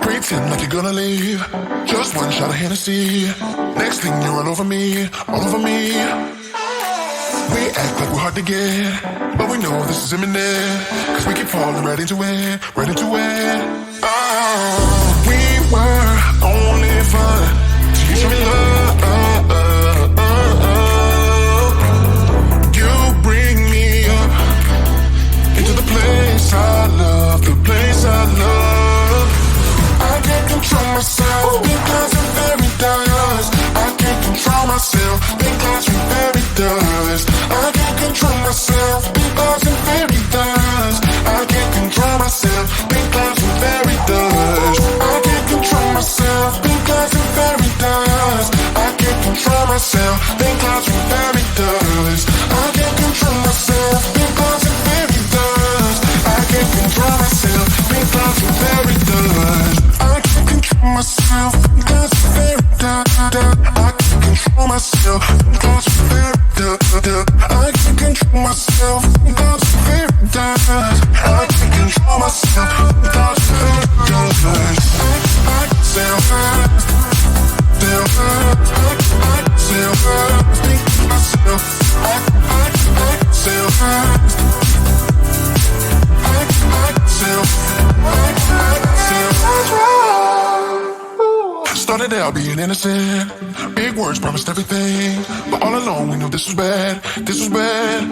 Pretend like you're gonna leave. Just one shot of Hennessy. Next thing you're all over me, all over me. We act like we're hard to get, but we know this is imminent. Cause we keep falling right into it, right into it. Oh, we were only fun till you show me love. You bring me up into the place I love, the place I love. I can't control myself because I'm very dust. I can't control myself because I'm very dust. I can't control myself because I'm very dust. I can't control myself because I'm very dust. I can't control myself because I'm very dust. I can't control myself because I'm very dust. I can't control myself because I'm very dust. I can't control myself because I'm very dust. I can't control myself because I'm very dust. I can't control myself because I'm very dust. I can't control myself because I'm very dust. I can't control myself because I'm very dust. I self hurt, self hurt. I self hurt, think myself. I self hurt. Started out being innocent, big words promised everything, but all along along, we knew this was bad, this was bad.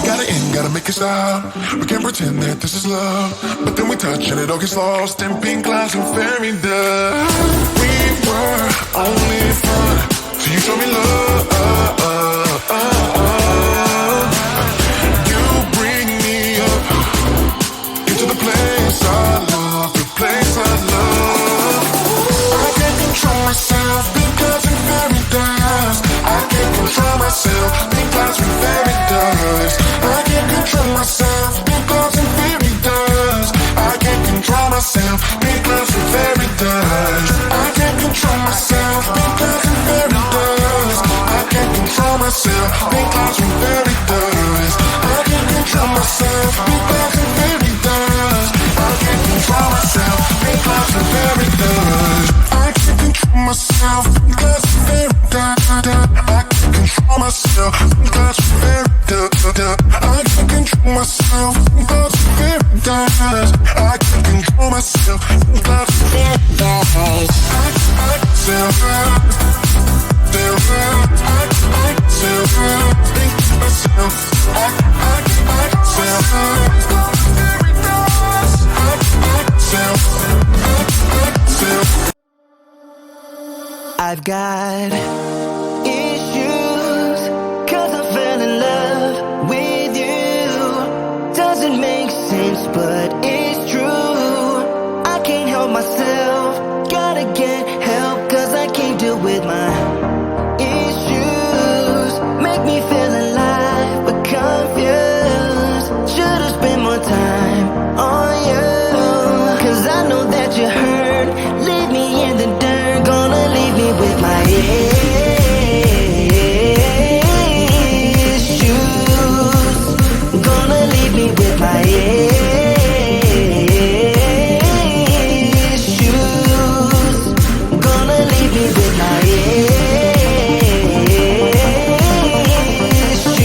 Gotta end, gotta make it stop. We can't pretend that this is love, but then we touch and it all gets lost in pink clouds and fairy dust. We were only fun, so you show me love. You bring me up into the place I love, the place I love. I can't control myself because I'm fairy dust. I can't control myself because I'm fairy dust. I can't control myself because I'm fairy dust. I can't control myself because I'm fairy dust. I can't control myself because I'm fairy dust. I can't control myself because I'm fairy dust. I can't control myself because I'm fairy dust. I can't control myself because I'm fairy dust. I can't control myself because I'm fairy dust. I can't control myself because I'm fairy dust. I can't control myself because I'm fairy dust. I can't control myself because I'm fairy dust. I've got issues, 'cause I fell in love with you. Doesn't make sense, but it's true. I can't help myself, gotta get help, 'cause I can't deal with my issues. Make me feel alive, but confused. Should've spent more time on you, 'cause I know that you hurt. Leave me in the dirt, gonna leave me with my issues. Gonna leave me with my issues. Gonna leave me with my issues.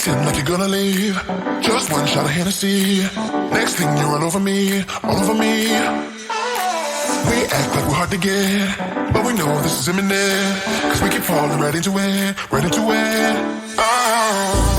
pretend like you're gonna leave. Just one shot of Hennessy. Next thing you're all over me, all over me. We act like we're hard to get, but we know this is imminent. Cause we keep falling right into it, right into it. Oh.